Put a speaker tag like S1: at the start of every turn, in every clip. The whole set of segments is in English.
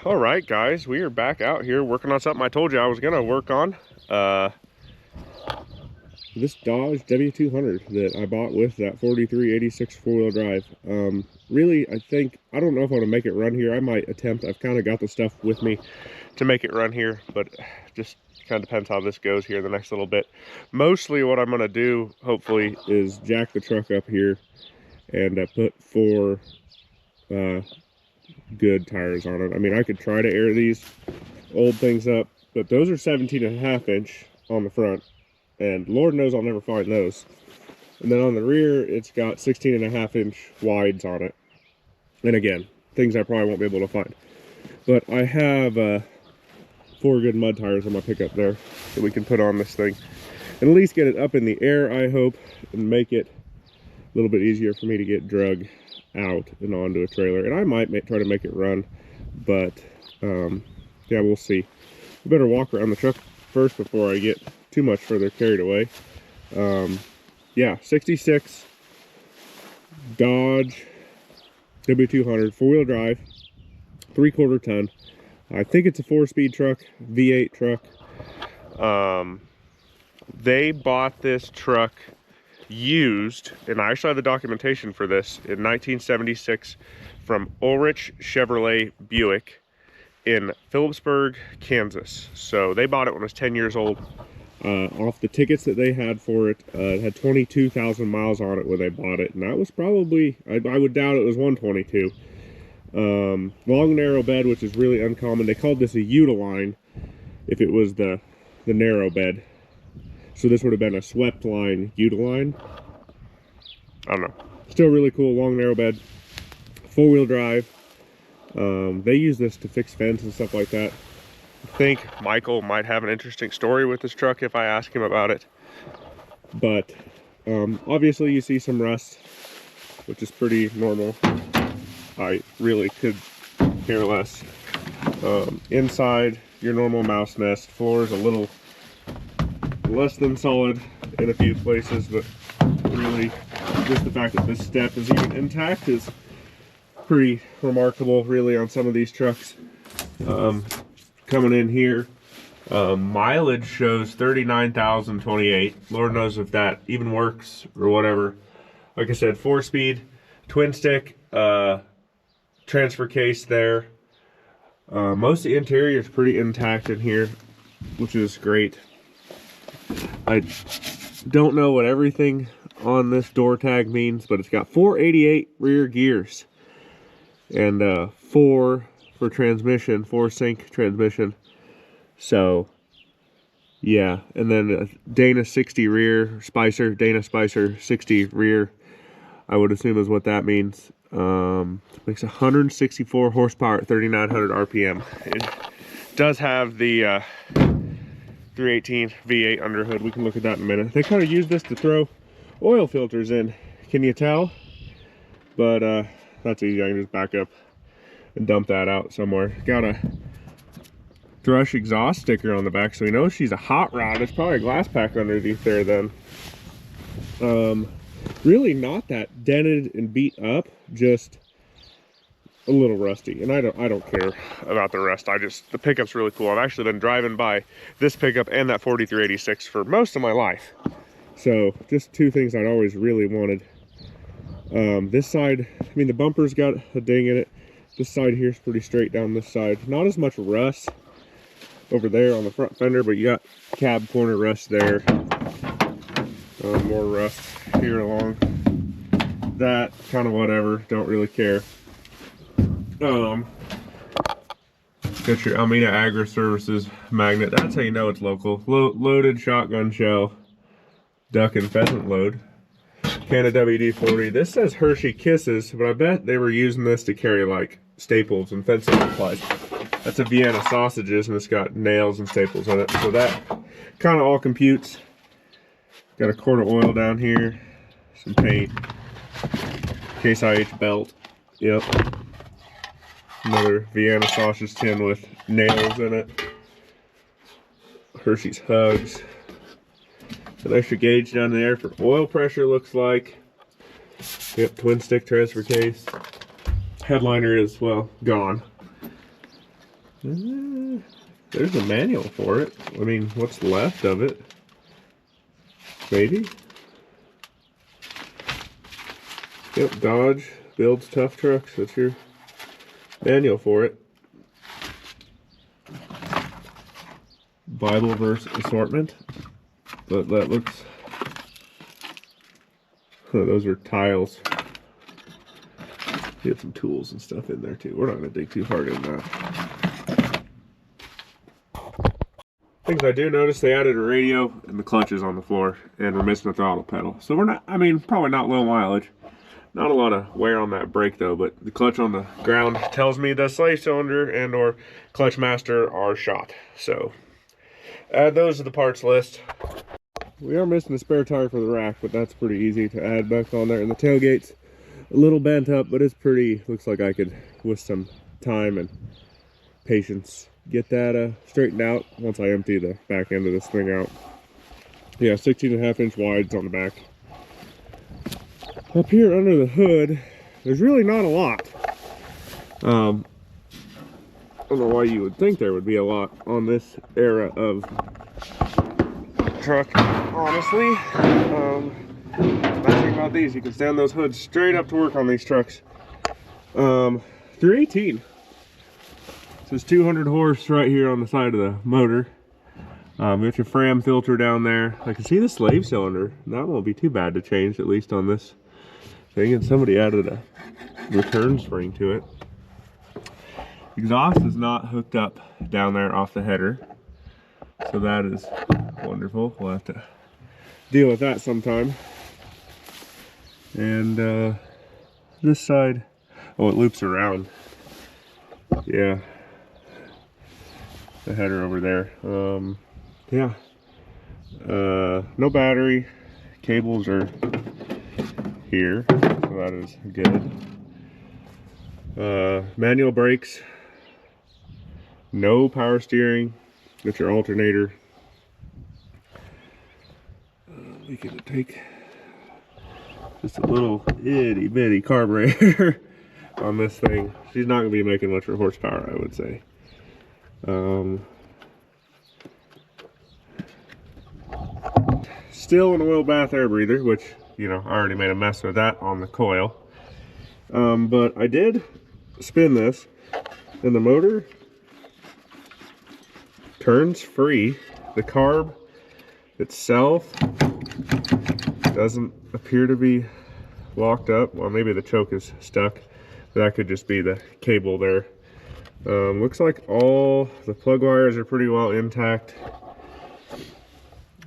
S1: All right, guys, we are back out here working on something I told you I was gonna work on. This Dodge W200 that I bought with that 4386 four-wheel drive. Really, I don't know if I want to make it run here. I might attempt. I've kind of got the stuff with me to make it run here, but just kind of depends how this goes here the next little bit. Mostly what I'm gonna do, hopefully, is jack the truck up here and put four good tires on it. I mean, I could try to air these old things up, but those are 17.5 inch on the front, and Lord knows I'll never find those. And then on the rear, it's got 16.5 inch wides on it. And again, things I probably won't be able to find. But I have four good mud tires on my pickup there that we can put on this thing and at least get it up in the air, I hope, and make it a little bit easier for me to get drug out and onto a trailer. And I might try to make it run, but yeah, we'll see. We better walk around the truck first before I get too much further carried away. Yeah, 66 Dodge W200 four-wheel drive, 3/4 ton. I think it's a 4-speed truck, V8 truck. They bought this truck used, and I actually have the documentation for this, in 1976 from Ulrich Chevrolet Buick in Phillipsburg, Kansas. So they bought it when it was 10 years old. Off the tickets that they had for it, it had 22,000 miles on it when they bought it, and that was probably, I would doubt it was 122. Long narrow bed, which is really uncommon. They called this a Utiline if it was the narrow bed. So this would have been a Sweptline Utiline. I don't know. Still really cool, long narrow bed, four-wheel drive. They use this to fix fence and stuff like that. I think Michael might have an interesting story with this truck if I ask him about it. But obviously you see some rust, which is pretty normal. I really could care less. Inside, your normal mouse nest. Floor is a little less than solid in a few places, but really just the fact that this step is even intact is pretty remarkable, really, on some of these trucks. Coming in here, mileage shows 39,028. Lord knows if that even works or whatever. Like I said, 4-speed, twin stick, transfer case there. Most of the interior is pretty intact in here, which is great. I don't know what everything on this door tag means, but it's got 488 rear gears and 4 for transmission, 4-sync transmission. So yeah, and then a Dana 60 rear, Dana Spicer 60 rear, I would assume is what that means. Makes 164 horsepower at 3,900 RPM. It does have the 318 V8 underhood. We can look at that in a minute. They kind of use this to throw oil filters in. Can you tell? But that's easy. I can just back up and dump that out somewhere. Got a Thrush exhaust sticker on the back, so we know she's a hot rod. It's probably a glass pack underneath there then. Really not that dented and beat up, just a little rusty, and I don't care about the rest. The pickup's really cool. I've actually been driving by this pickup and that 4386 for most of my life. So just two things I'd always really wanted. This side, I mean, the bumper's got a ding in it. This side here is pretty straight down this side. Not as much rust over there on the front fender, but you got cab corner rust there. More rust here along that, kind of whatever, don't really care. Got your Almeda Agri Services magnet. That's how you know it's local. Loaded shotgun shell, duck and pheasant load. Can of WD-40. This says Hershey Kisses, but I bet they were using this to carry like staples and fencing supplies. That's a Vienna sausages, and it's got nails and staples in it. So that kind of all computes. Got a quart of oil down here, some paint, Case IH belt. Yep. Another Vienna sausage tin with nails in it. Hershey's Hugs. An extra gauge down there for oil pressure, looks like. Yep, twin stick transfer case. Headliner is, well, gone. There's a manual for it. I mean, what's left of it? Maybe? Yep, Dodge builds tough trucks. That's your manual for it. Bible verse assortment. But that looks... Oh, those are tiles. You have some tools and stuff in there too. We're not going to dig too hard in that. Things I do notice, they added a radio and the clutch is on the floor, and we're missing the throttle pedal. So we're not, I mean, probably not low mileage. Not a lot of wear on that brake though, but the clutch on the ground tells me the slave cylinder and or clutch master are shot. So add those to the parts list. We are missing a spare tire for the rack, but that's pretty easy to add back on there. And the tailgate's a little bent up, but it's pretty, looks like I could, with some time and patience, get that straightened out once I empty the back end of this thing out. Yeah, 16.5-inch wides on the back. Up here under the hood, there's really not a lot. I don't know why you would think there would be a lot on this era of truck, honestly. The nice thing about these, you can stand those hoods straight up to work on these trucks. 318. So it's 200 horse right here on the side of the motor. Got your Fram filter down there. I can see the slave cylinder. That won't be too bad to change, at least on this thing. And somebody added a return spring to it. Exhaust is not hooked up down there off the header, so that is wonderful. We'll have to deal with that sometime. And this side, oh, it loops around. Yeah, the header over there. Yeah, no battery. Cables are here, so that is good. Manual brakes, no power steering. Got your alternator. We can take just a little itty bitty carburetor on this thing. She's not going to be making much for horsepower, I would say. Still an oil bath air breather, which, you know, I already made a mess with that on the coil. But I did spin this, and the motor turns free. The carb itself doesn't appear to be locked up. Well, maybe the choke is stuck. That could just be the cable there. Looks like all the plug wires are pretty well intact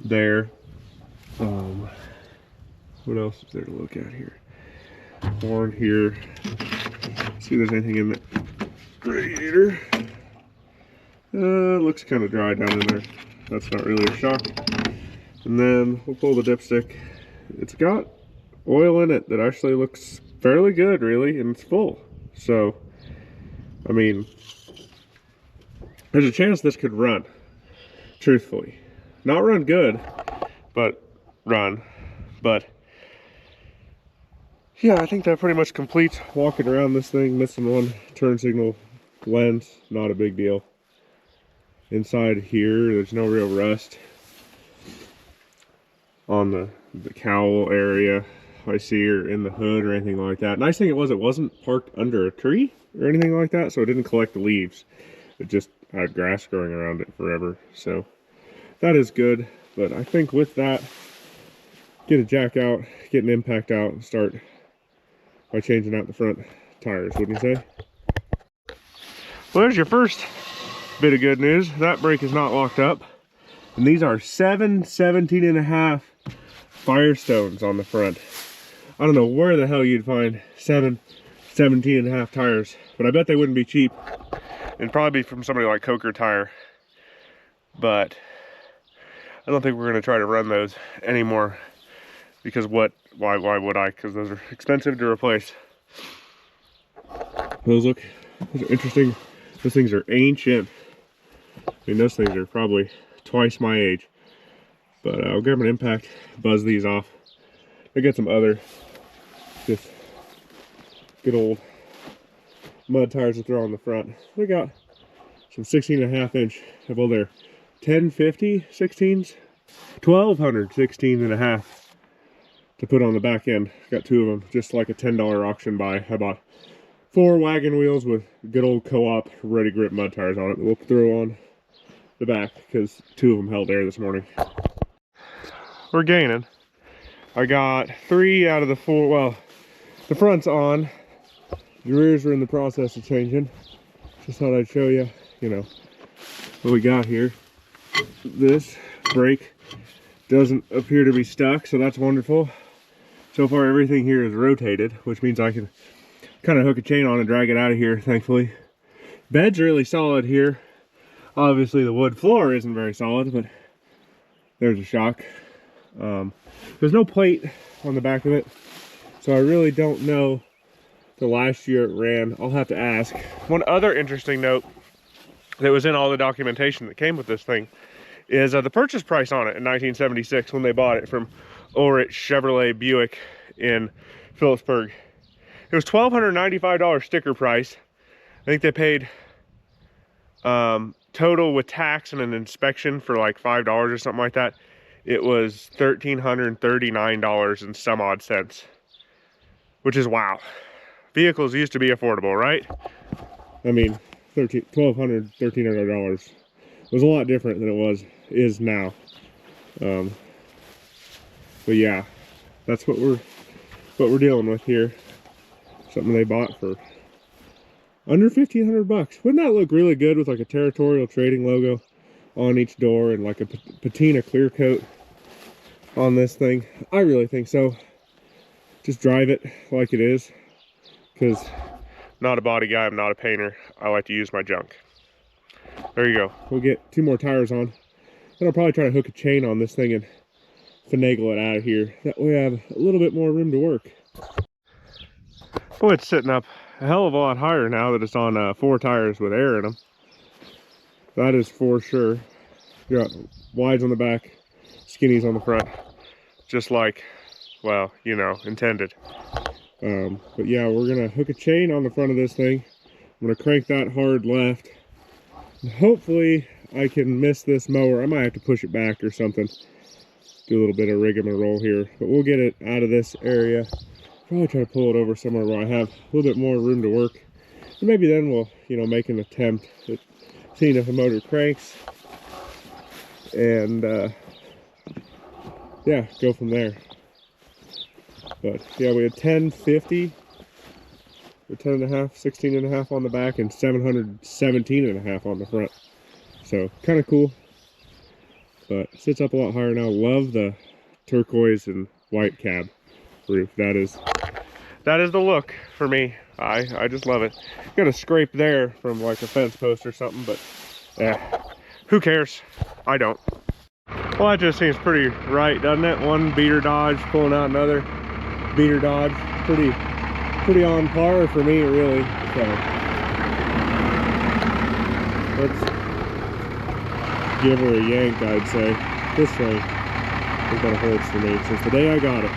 S1: there. What else is there to look at here? Horn here. See if there's anything in the radiator. Looks kind of dry down in there. That's not really a shock. And then we'll pull the dipstick. It's got oil in it that actually looks fairly good, really, and it's full. So, I mean, there's a chance this could run, truthfully. Not run good, but run. But yeah, I think that pretty much completes walking around this thing. Missing one turn signal lens, not a big deal. Inside here, there's no real rust on the cowl area I see, or in the hood or anything like that. Nice thing it wasn't parked under a tree or anything like that, so it didn't collect the leaves. It just had grass growing around it forever. So that is good. But I think with that, get a jack out, get an impact out, and start by changing out the front tires, wouldn't you say? Well, there's your first bit of good news. That brake is not locked up. And these are 17.5 Firestones on the front. I don't know where the hell you'd find 17.5 tires, but I bet they wouldn't be cheap. It'd probably be from somebody like Coker Tire. But I don't think we're gonna try to run those anymore, because why would I? Because those are expensive to replace. Those are interesting. Those things are ancient. I mean, those things are probably twice my age. But I'll grab an impact, buzz these off. I got some other just good old mud tires to throw on the front. We got some 16.5 inch, well, they're 1050 16s, 1200 16.5 to put on the back end. Got 2 of them, just like a $10 auction buy. I bought 4 wagon wheels with good old Co-op ready grip mud tires on it that we'll throw on the back because 2 of them held air this morning. We're gaining. I got 3 out of the 4. Well, the front's on. The rears are in the process of changing. Just thought I'd show you, you know, what we got here. This brake doesn't appear to be stuck, so that's wonderful. So far everything here is rotated, which means I can kind of hook a chain on and drag it out of here, thankfully. Bed's really solid here. Obviously the wood floor isn't very solid, but there's a shock. There's no plate on the back of it, so I really don't know the last year it ran. I'll have to ask. One other interesting note that was in all the documentation that came with this thing is the purchase price on it in 1976 when they bought it from Ulrich Chevrolet Buick in Phillipsburg. It was $1,295 sticker price. I think they paid total with tax and an inspection for like $5 or something like that. It was $1,339 and some odd cents, which is wow. Vehicles used to be affordable, right? I mean, $1,200, $1,300 was a lot different than it is now. But yeah, that's what we're dealing with here. Something they bought for under $1,500 bucks. Wouldn't that look really good with like a Territorial Trading logo on each door and like a patina clear coat on this thing? I really think so. Just drive it like it is, because I'm not a body guy, I'm not a painter. I like to use my junk. There you go. We'll get 2 more tires on. Then I'll probably try to hook a chain on this thing and finagle it out of here. That way I have a little bit more room to work. Boy, it's sitting up a hell of a lot higher now that it's on 4 tires with air in them. That is for sure. You got wides on the back, skinnies on the front. Just like, well, you know, intended. But yeah, we're gonna hook a chain on the front of this thing. I'm gonna crank that hard left. And hopefully I can miss this mower. I might have to push it back or something. Do a little bit of rigmarole here, but we'll get it out of this area. Probably try to pull it over somewhere where I have a little bit more room to work. And maybe then we'll, you know, make an attempt at seeing if the motor cranks. And yeah, go from there. But yeah, we had 1050 or 10.5, 16.5 on the back and 717.5 on the front. So kind of cool, but it sits up a lot higher now. Love the turquoise and white cab roof. That is the look for me. I just love it. Got a scrape there from like a fence post or something, but yeah, who cares? I don't. Well, that just seems pretty right, doesn't it? One beater Dodge pulling out another beater Dodge. Pretty on par for me, really. So let's give her a yank, I'd say. This thing has been a horse for me since the day I got it.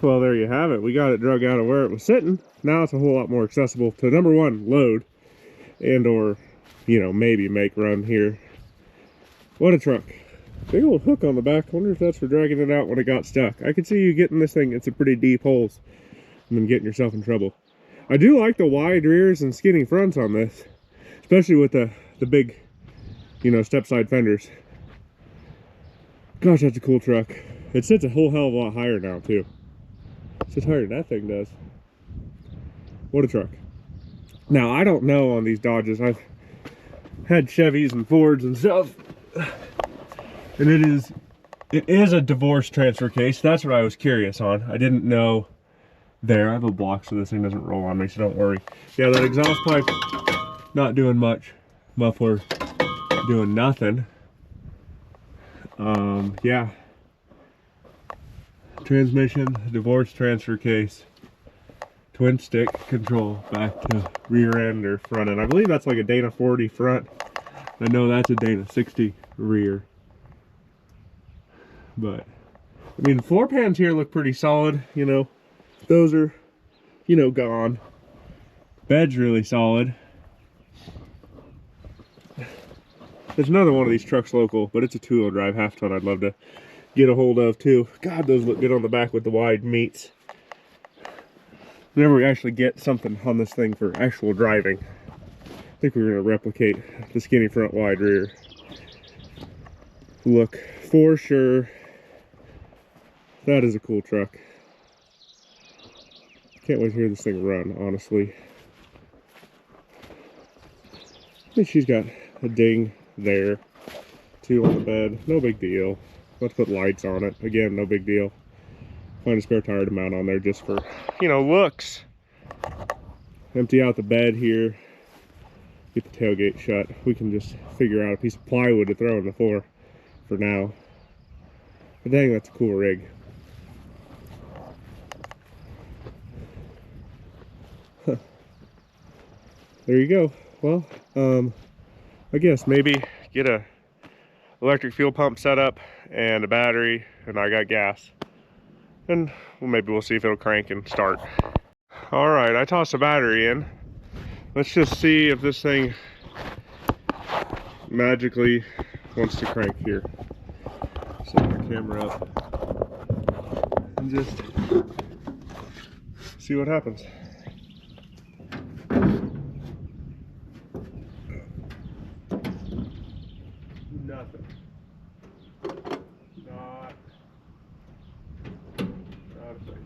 S1: Well, there you have it. We got it drug out of where it was sitting. Now it's a whole lot more accessible to, number one, load and or, you know, maybe make run here. What a truck. Big old hook on the back. Wonder if that's for dragging it out when it got stuck. I could see you getting this thing into pretty deep holes and then getting yourself in trouble. I do like the wide rears and skinny fronts on this, especially with the big, you know, step side fenders. Gosh, that's a cool truck. It sits a whole hell of a lot higher now too. It sits higher than that thing does. What a truck. Now, I don't know on these Dodges. I've had Chevys and Fords and stuff, and it is a divorce transfer case. That's what I was curious on. I didn't know there. I have a block so this thing doesn't roll on me, so don't worry. Yeah, that exhaust pipe, not doing much. Muffler doing nothing. Yeah. Transmission, divorce transfer case, twin stick control, back to rear end or front end. I believe that's like a Dana 40 front. I know that's a Dana 60 rear. But, I mean, the floor pans here look pretty solid, you know. Those are, you know, gone. Bed's really solid. There's another one of these trucks local, but it's a two-wheel drive half ton I'd love to get a hold of too. God, those look good on the back with the wide meats. Whenever we actually get something on this thing for actual driving, I think we're going to replicate the skinny front wide rear look for sure. That is a cool truck. Can't wait to hear this thing run, honestly. I think she's got a ding there, two on the bed, no big deal. Let's put lights on it. Again, no big deal. Find a spare tire to mount on there just for, you know, looks. Empty out the bed here. Get the tailgate shut. We can just figure out a piece of plywood to throw on the floor for now. But dang, that's a cool rig. There you go. Well, I guess maybe get a electric fuel pump set up and a battery, and I got gas. And well, maybe we'll see if it'll crank and start. All right, I tossed a battery in. Let's just see if this thing magically wants to crank here. Set my camera up and just see what happens. Nothing. Not a thing.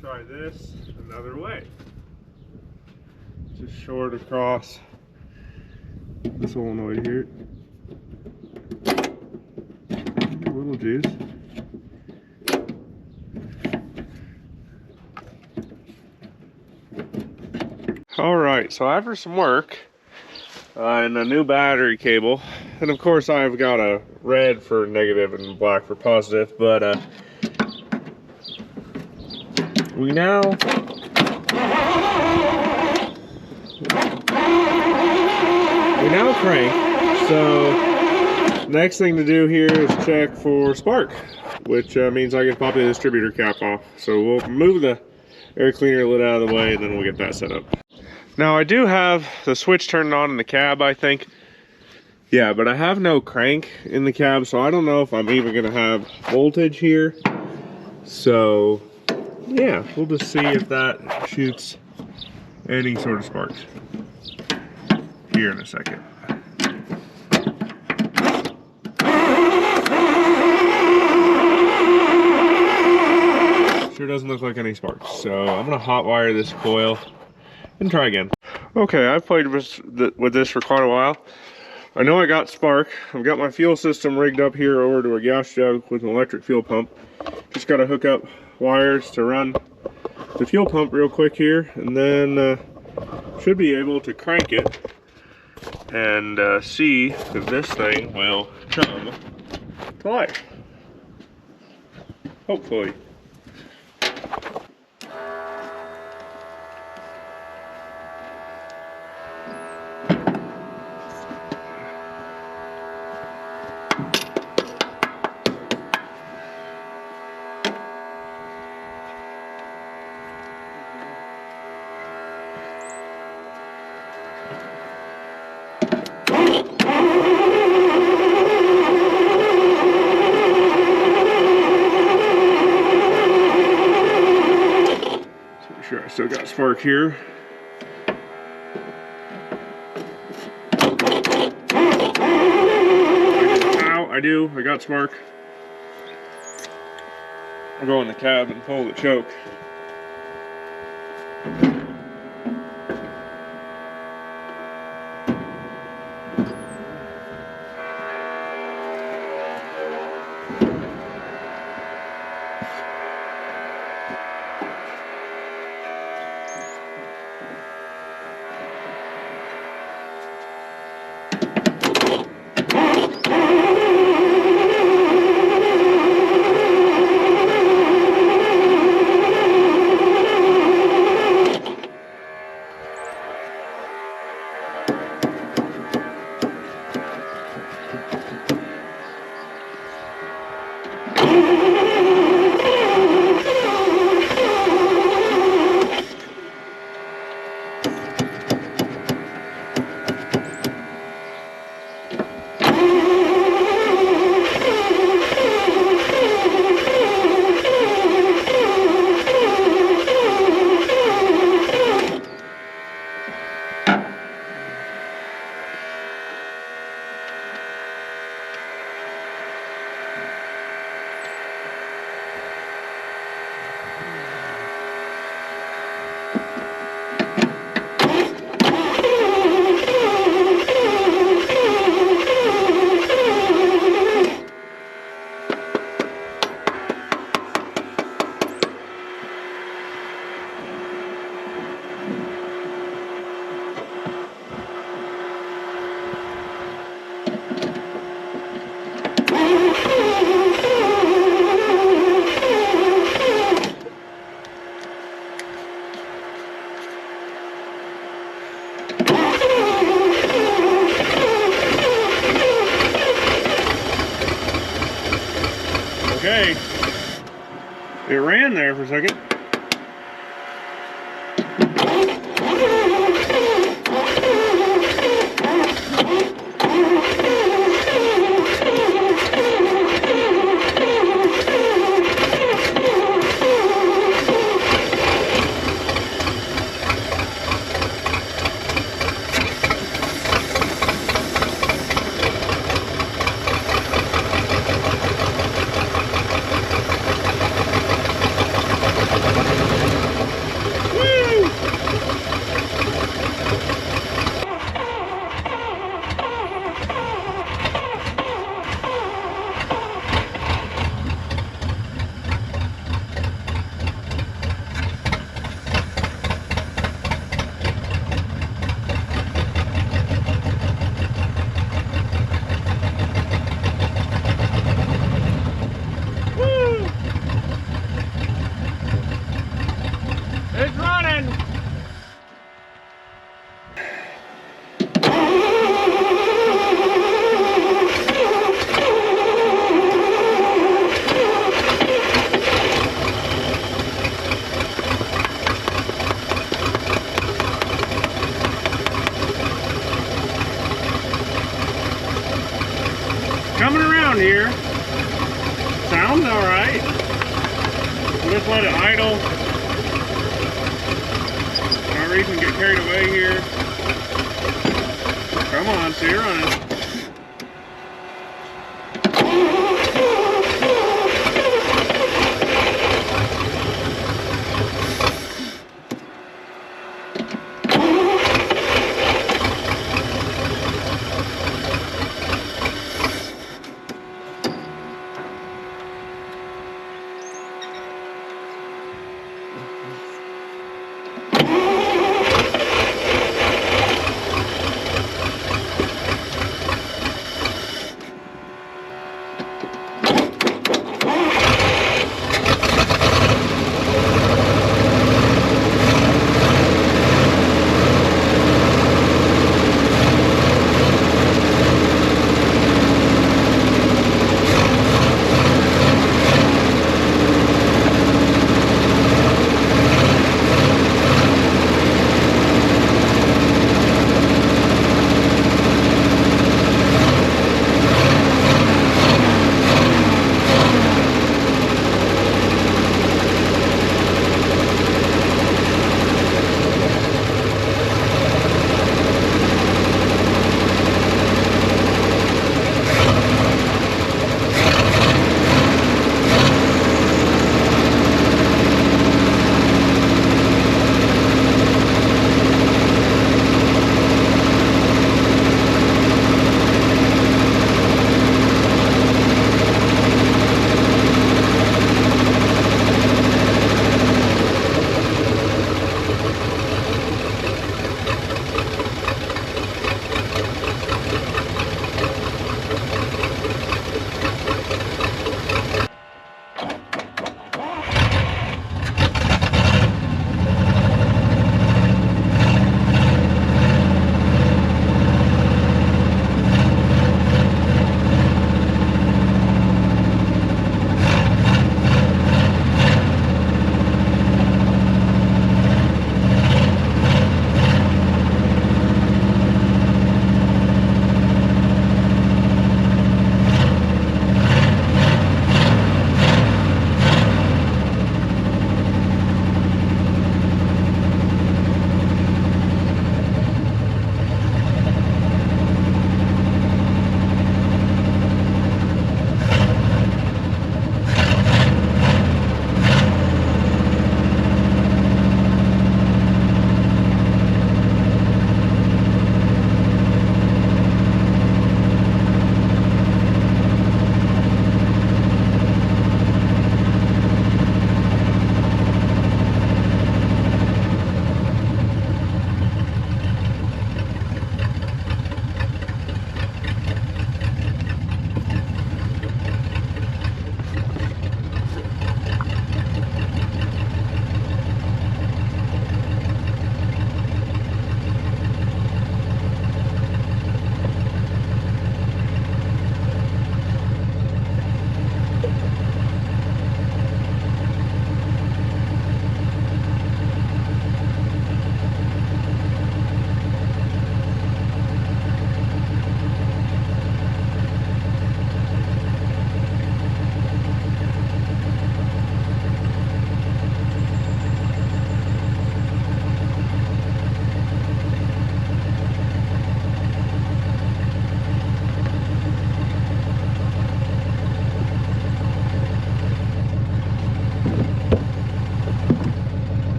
S1: Try this another way. Just short across the solenoid here. A little juice. Alright, so after some work and a new battery cable, and of course I've got a red for negative and black for positive, but we now crank. So next thing to do here is check for spark, which means I can pop the distributor cap off. So we'll move the air cleaner lid out of the way and then we'll get that set up. Now I do have the switch turned on in the cab, I think. Yeah, but I have no crank in the cab, so I don't know if I'm even gonna have voltage here. So yeah, we'll just see if that shoots any sort of sparks here in a second. Sure doesn't look like any sparks, so I'm gonna hot wire this coil and try again. Okay, I've played with this for quite a while. I know I got spark. I've got my fuel system rigged up here over to a gas jug with an electric fuel pump. Just gotta hook up wires to run the fuel pump real quick here, and then should be able to crank it and see if this thing will come to life. Hopefully. Sure, I still got spark here. Ow, I do. I got spark. I'll go in the cab and pull the choke. ran there for a second. It's running! Coming around here. Sounds alright. We'll just let it idle. No reason to get carried away here. Come on, see you're running.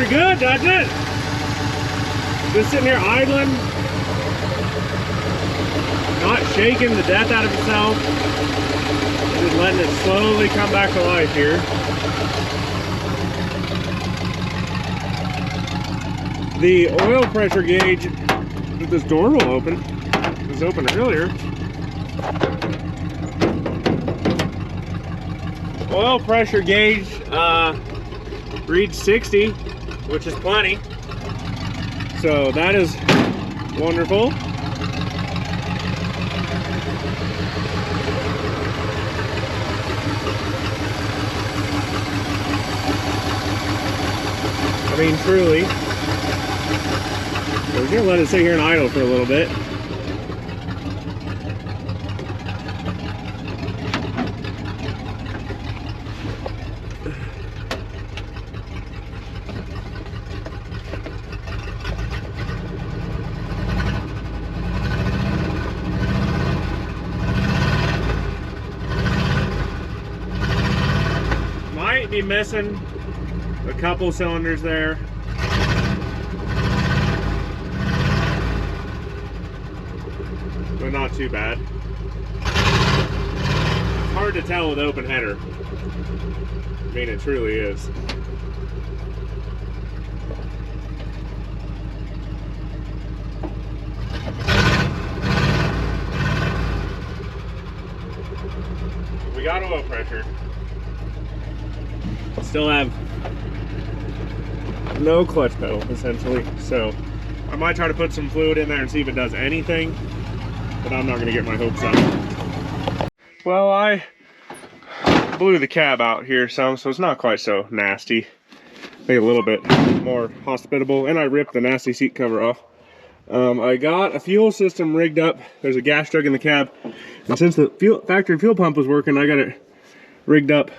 S1: pretty good, doesn't it? Just sitting here idling, not shaking the death out of itself, just letting it slowly come back to life here. The oil pressure gauge, if this door will open, it was open earlier. Oil pressure gauge reads 60, which is plenty. So that is wonderful. I mean, truly. So we're gonna let it sit here and idle for a little bit. Might be missing a couple cylinders there. But not too bad. It's hard to tell with open header. I mean, it truly is. We got oil pressure. Still have no clutch pedal, essentially. So I might try to put some fluid in there and see if it does anything, but I'm not going to get my hopes up. Well, I blew the cab out here some, so it's not quite so nasty. Maybe a little bit more hospitable, and I ripped the nasty seat cover off. I got a fuel system rigged up. There's a gas jug in the cab, and since the factory fuel pump was working, I got it rigged up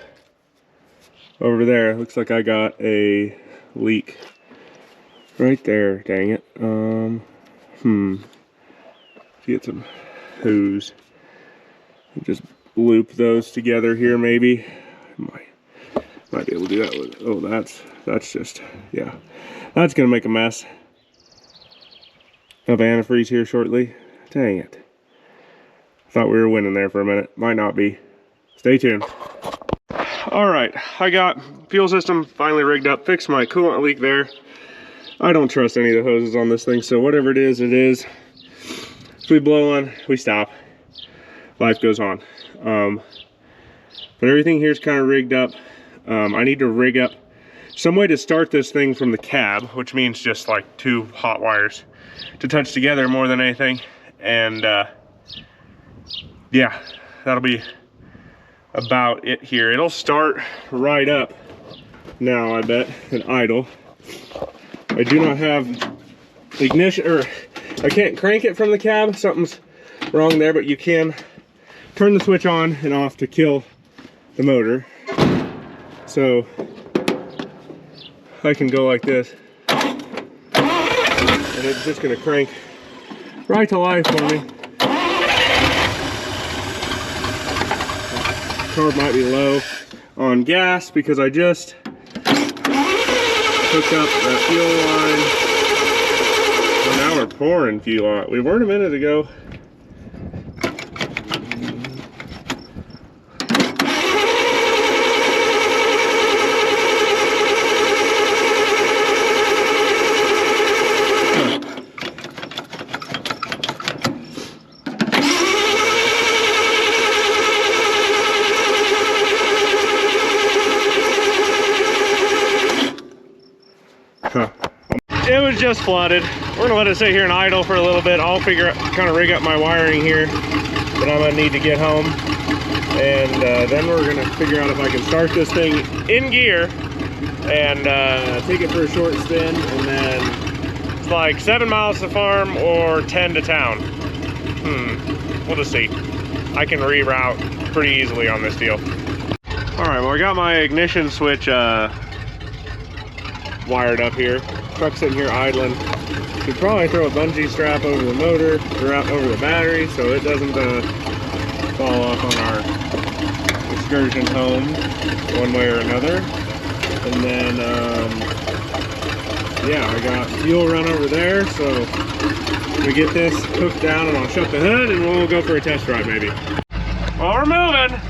S1: over there. Looks like I got a leak right there. Dang it. Get some hose. Just loop those together here, maybe. Might be able to do that with. Oh, that's just, yeah. That's gonna make a mess of antifreeze here shortly. Dang it. Thought we were winning there for a minute. Might not be. Stay tuned. All right, I got fuel system finally rigged up, fixed my coolant leak there. I don't trust any of the hoses on this thing, so whatever it is, it is. If we blow on, we stop. Life goes on. But everything here is kind of rigged up. I need to rig up some way to start this thing from the cab, which means just like 2 hot wires to touch together more than anything. And yeah, that'll be about it here. It'll start right up now, I bet, and idle. I do not have ignition, or I can't crank it from the cab. Something's wrong there, but you can turn the switch on and off to kill the motor. So I can go like this, and it's just gonna crank right to life for me. Carb might be low on gas because I just hooked up that fuel line. Well, now we're pouring fuel on it. We weren't a minute ago. It was just flooded. We're gonna let it sit here and idle for a little bit. I'll kind of rig up my wiring here that I'm gonna need to get home, and then we're gonna figure out if I can start this thing in gear and take it for a short spin, and then it's like 7 miles to the farm or 10 to town. We'll just see. I can reroute pretty easily on this deal. All right, well, I got my ignition switch wired up here. Truck's sitting here idling. Should probably throw a bungee strap over the motor or out over the battery so it doesn't fall off on our excursion home one way or another. And then yeah, I got fuel run over there, so we get this hooked down and I'll shut the hood and we'll go for a test drive maybe. Well, we're moving.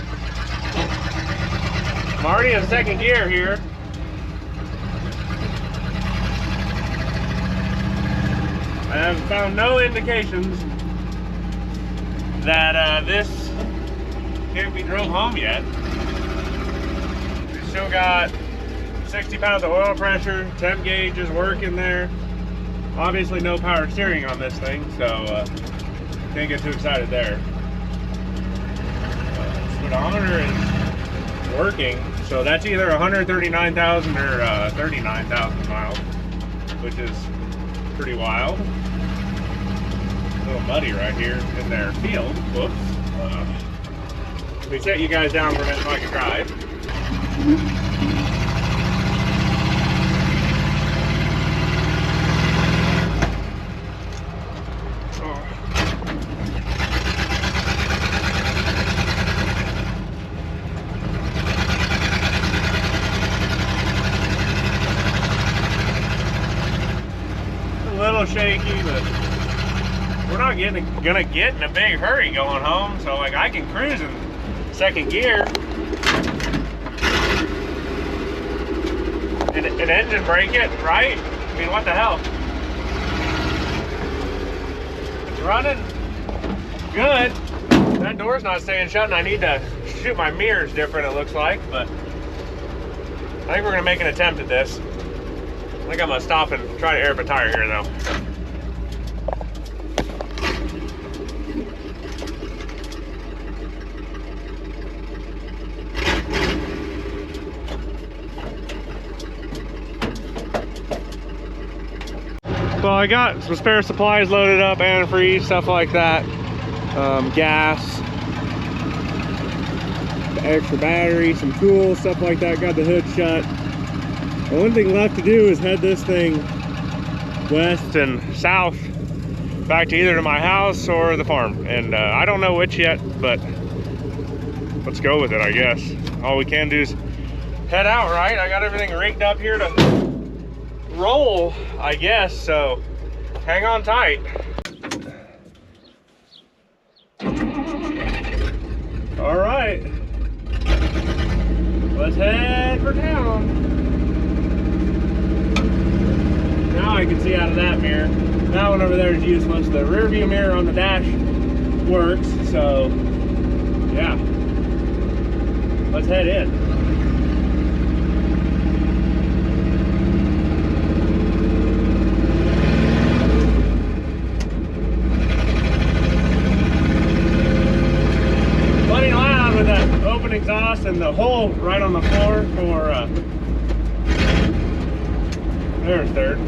S1: I'm already in second gear here. I have found no indications that this can't be drove home yet. We still got 60 pounds of oil pressure, temp gauge is working there. Obviously no power steering on this thing, so can't get too excited there. Speedometer is working, so that's either 139,000 or 39,000 miles, which is pretty wild. A little muddy right here in their field. Whoops. Let me set you guys down for a minute so I can drive. A little shaky, but we're not gonna get in a big hurry going home, so like I can cruise in second gear. And engine brake it, right? I mean, what the hell? It's running good. That door's not staying shut, and I need to shoot my mirrors different, it looks like, but I think we're gonna make an attempt at this. I think I'm gonna stop and try to air up a tire here though. Well, I got some spare supplies loaded up, antifreeze, stuff like that. Gas, the extra battery, some tools, stuff like that. Got the hood shut. The one thing left to do is head this thing west and south back to either to my house or the farm. And I don't know which yet, but let's go with it, I guess. All we can do is head out, right? I got everything rigged up here to roll, I guess, so hang on tight. All right, let's head for town. Now I can see out of that mirror. That one over there is useless. The rear view mirror on the dash works, so yeah, let's head in. Exhaust and the hole right on the floor for there's third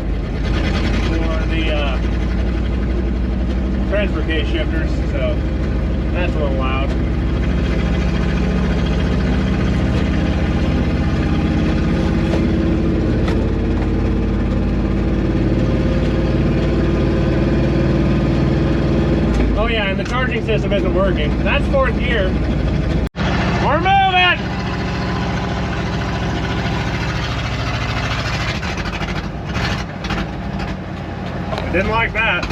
S1: for the transfer case shifters, so that's a little loud. Oh yeah, and the charging system isn't working. That's fourth gear. We're moving! I didn't like that.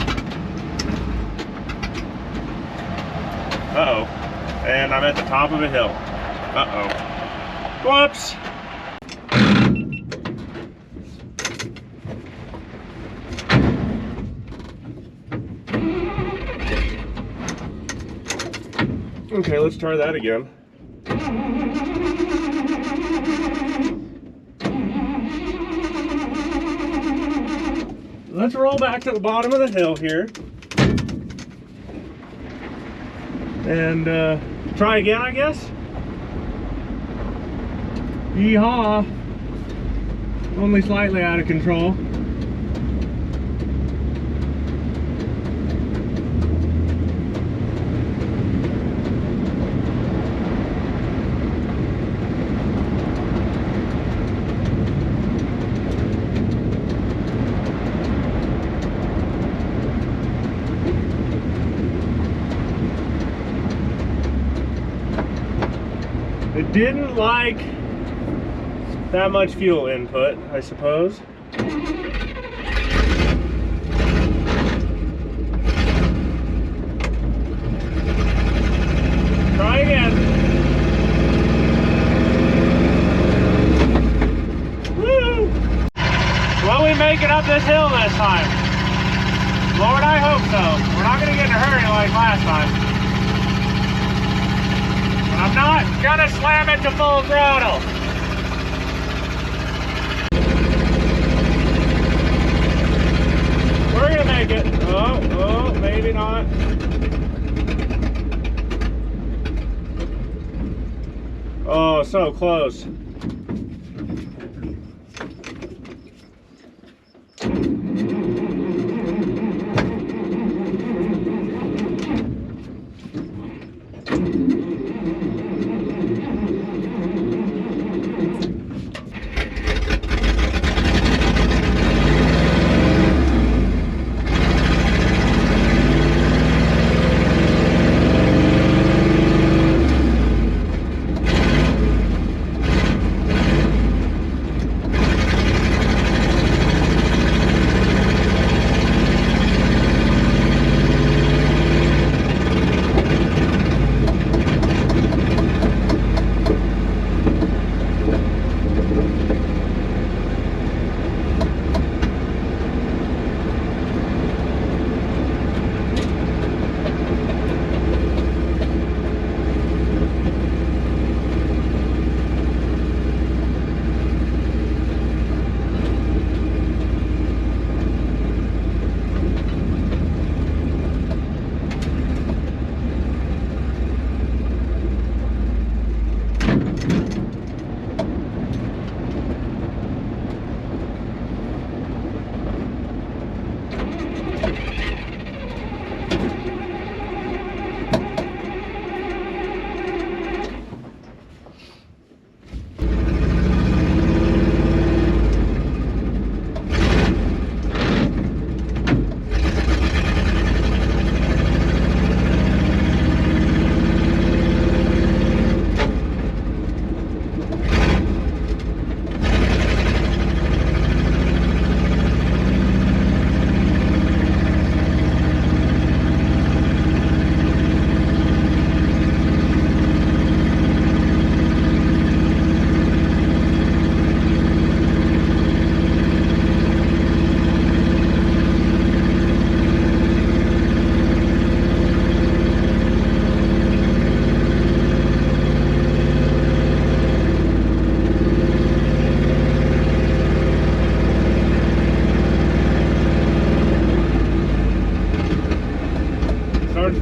S1: Uh-oh. And I'm at the top of a hill. Uh-oh. Whoops! Okay, let's try that again. Let's roll back to the bottom of the hill here and try again, I guess. Yeehaw! Only slightly out of control. It didn't like that much fuel input, I suppose. make it up this hill this time. Lord, I hope so. We're not going to get in a hurry like last time. But I'm not going to slam it to full throttle. We're going to make it. Oh, maybe not. Oh, so close.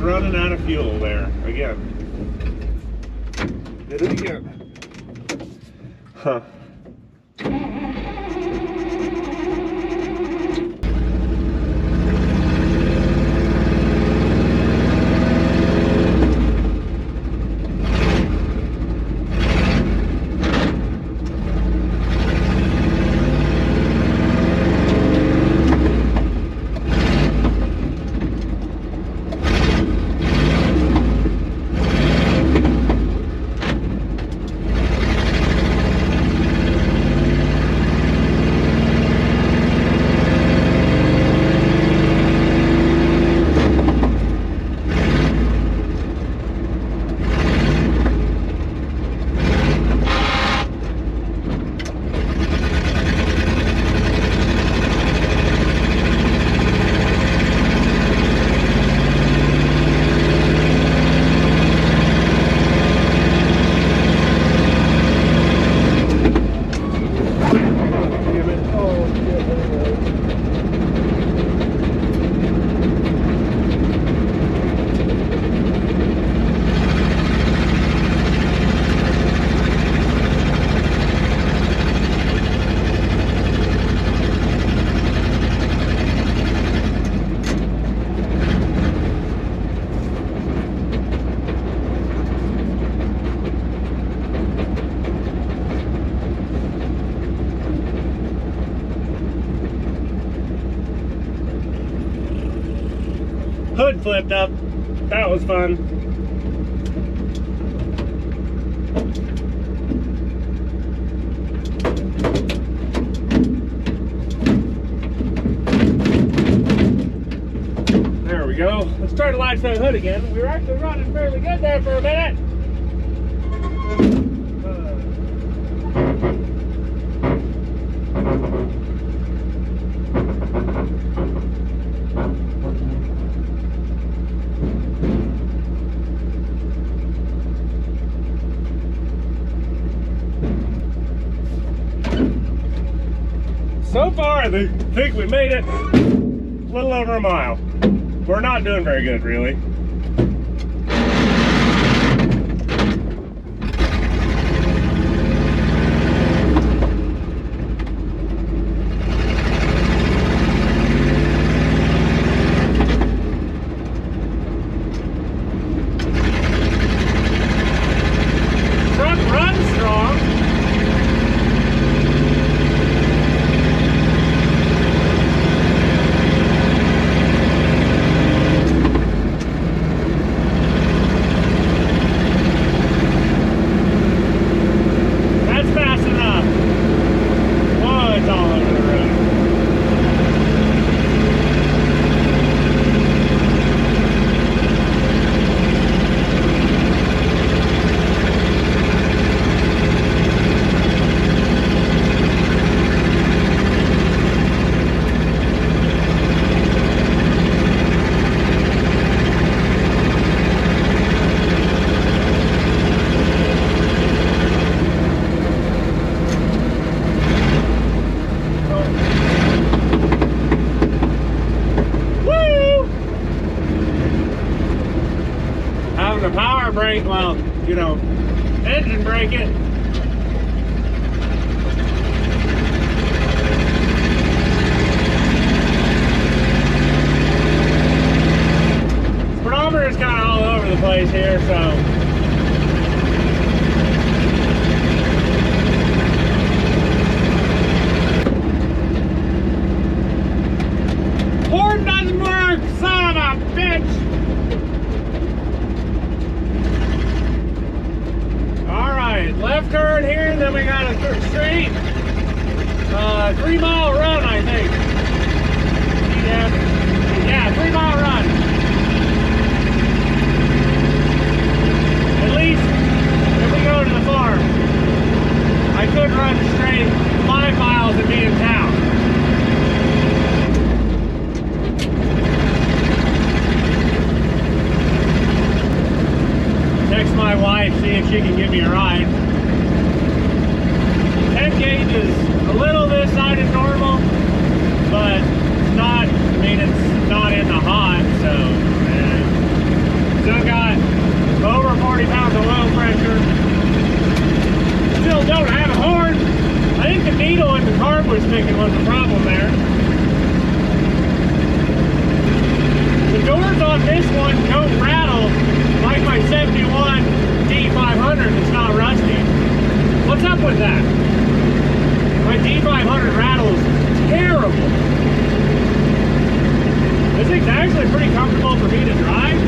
S1: Running out of fuel there again. Did it again. Huh. Hood flipped up. That was fun. There we go. Let's try to latch that hood again. We were actually running fairly good there for a minute. So far, I think we made it a little over a mile. We're not doing very good, really. The power brake, well, you know, engine brake it. Speedometer is kind of all over the place here, so. Horn doesn't work, son of a bitch! Left turn here, and then we got a straight 3 mile run, I think. Yeah, 3 mile run. At least if we go to the farm, I could run straight 5 miles and be in town. Text my wife, see if she can give me a ride. 10 gauge is a little this side of normal, but it's not, I mean, it's not in the hot, so still got over 40 pounds of oil pressure. Still don't have a horn. I think the needle in the carb was sticking was the problem there. The doors on this one don't rattle like my 71 D500 that's not rusty. What's up with that? My D500 rattles terrible. This thing's actually pretty comfortable for me to drive.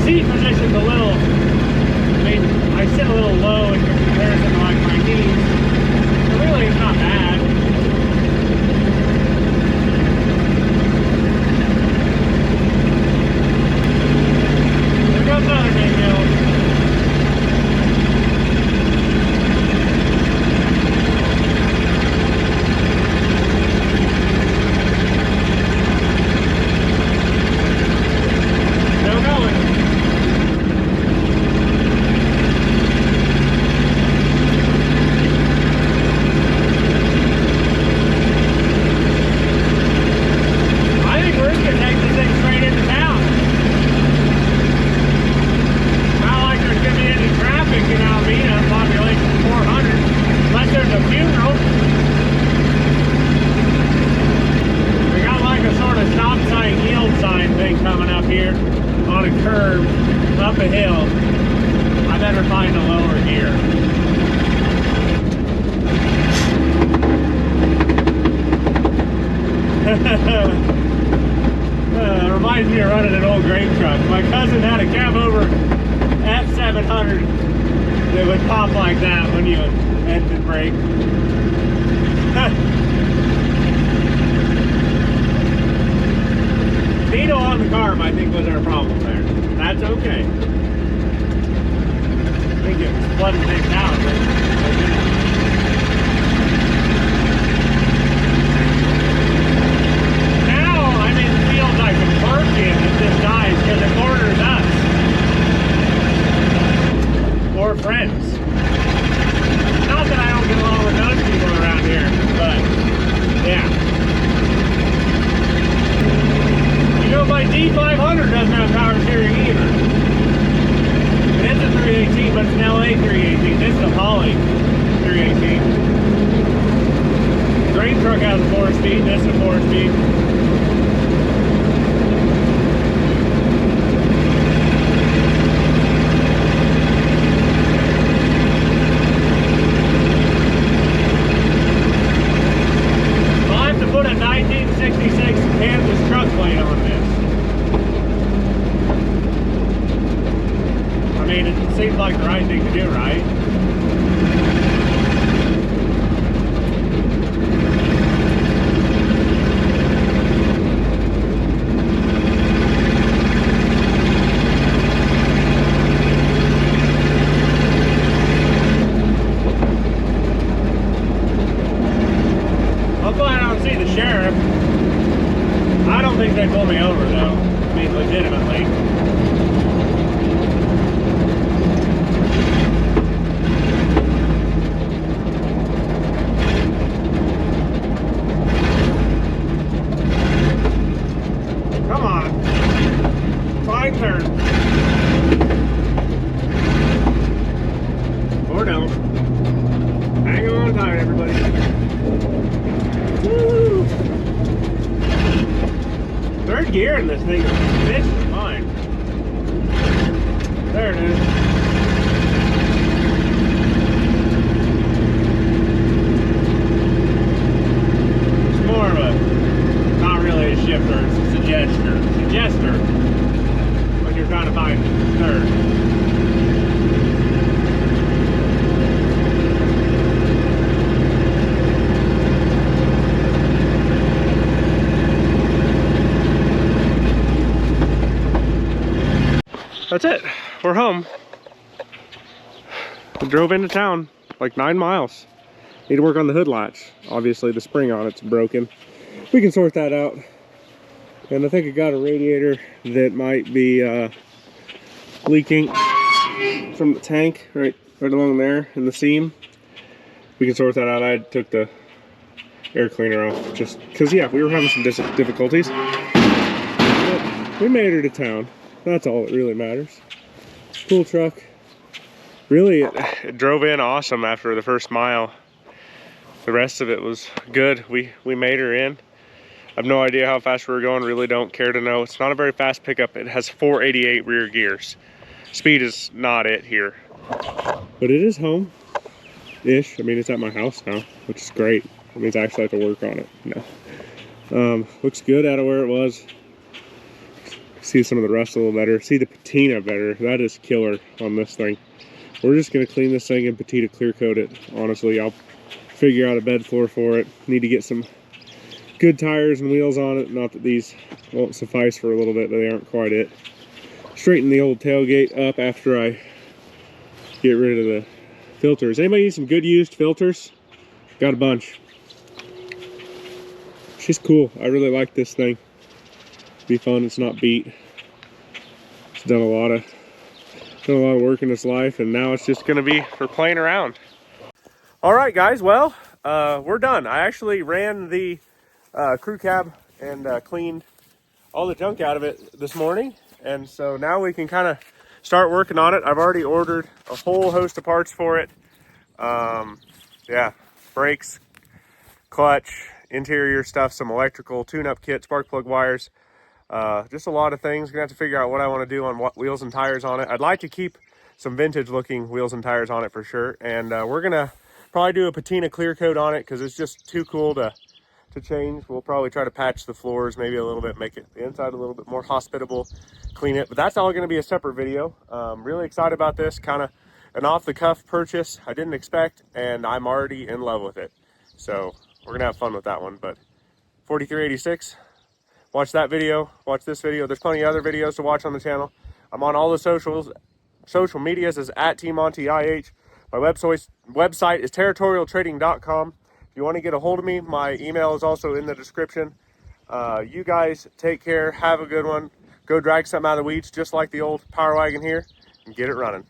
S1: Seat position's a little, I mean, I sit a little low in comparison to like my knees. But really, it's not bad. There goes another big hill. Reminds me of running an old grain truck. My cousin had a cab over F700 that would pop like that when you engine brake. Needle on the carb, I think, was our problem there. That's okay. I think it was flooding things out, but I can park in if this dies because it orders us or friends. Not that I don't get along with those people around here, but yeah. 318. This is a Holly 318. Grain truck has a 4-speed. This is a 4-speed. I'll have to put a 1966 Kansas truck plate on this. I mean, it seems like the right thing to do, right? I'll go out and see the sheriff. I don't think they pull me over, though. I mean, legitimately. Come on. Fine turn. Or don't. Hang on tight, everybody. Woo! Third gear in this thing. This is fine. There it is. It's more of a, not really a shifter, it's a suggester. When you're trying to find third. That's it. We're home. We drove into town like 9 miles. Need to work on the hood latch. Obviously the spring on it's broken. We can sort that out. And I think I got a radiator that might be leaking from the tank right along there in the seam. We can sort that out. I took the air cleaner off just because, yeah, we were having some difficulties. But we made her to town. That's all that really matters. Cool truck. Really, it drove in awesome after the first mile. The rest of it was good. We made her in. I have no idea how fast we were going. Really don't care to know. It's not a very fast pickup. It has 488 rear gears. Speed is not it here. But it is home-ish. I mean, it's at my house now, which is great. It means I actually have to work on it. No. Looks good out of where it was. See some of the rust a little better. See the patina better. That is killer on this thing. We're just going to clean this thing and patina clear coat it. Honestly, I'll figure out a bed floor for it. Need to get some good tires and wheels on it. Not that these won't suffice for a little bit, but they aren't quite it. Straighten the old tailgate up after I get rid of the filters. Anybody need some good used filters? Got a bunch. She's cool. I really like this thing. Be fun. It's not beat. It's done a lot of work in its life, and now it's just going to be for playing around. All right, guys. Well, we're done. I actually ran the crew cab and cleaned all the junk out of it this morning, and so now we can kind of start working on it. I've already ordered a whole host of parts for it. Yeah, brakes, clutch, interior stuff, some electrical tune-up kit, spark plug wires. Just a lot of things. Gonna have to figure out what I want to do on what wheels and tires on it. I'd like to keep some vintage looking wheels and tires on it for sure. And we're gonna probably do a patina clear coat on it because it's just too cool to change. We'll probably try to patch the floors maybe a little bit, make it the inside a little bit more hospitable, clean it. But that's all gonna be a separate video. Really excited about this. Kind of an off the cuff purchase I didn't expect, and I'm already in love with it. So we're gonna have fun with that one. But 4386. Watch that video, watch this video. There's plenty of other videos to watch on the channel. I'm on all the social medias as @TMontyIH. My website is territorialtrading.com. If you want to get a hold of me, my email is also in the description. You guys take care, have a good one. Go drag something out of the weeds, just like the old Power Wagon here, and get it running.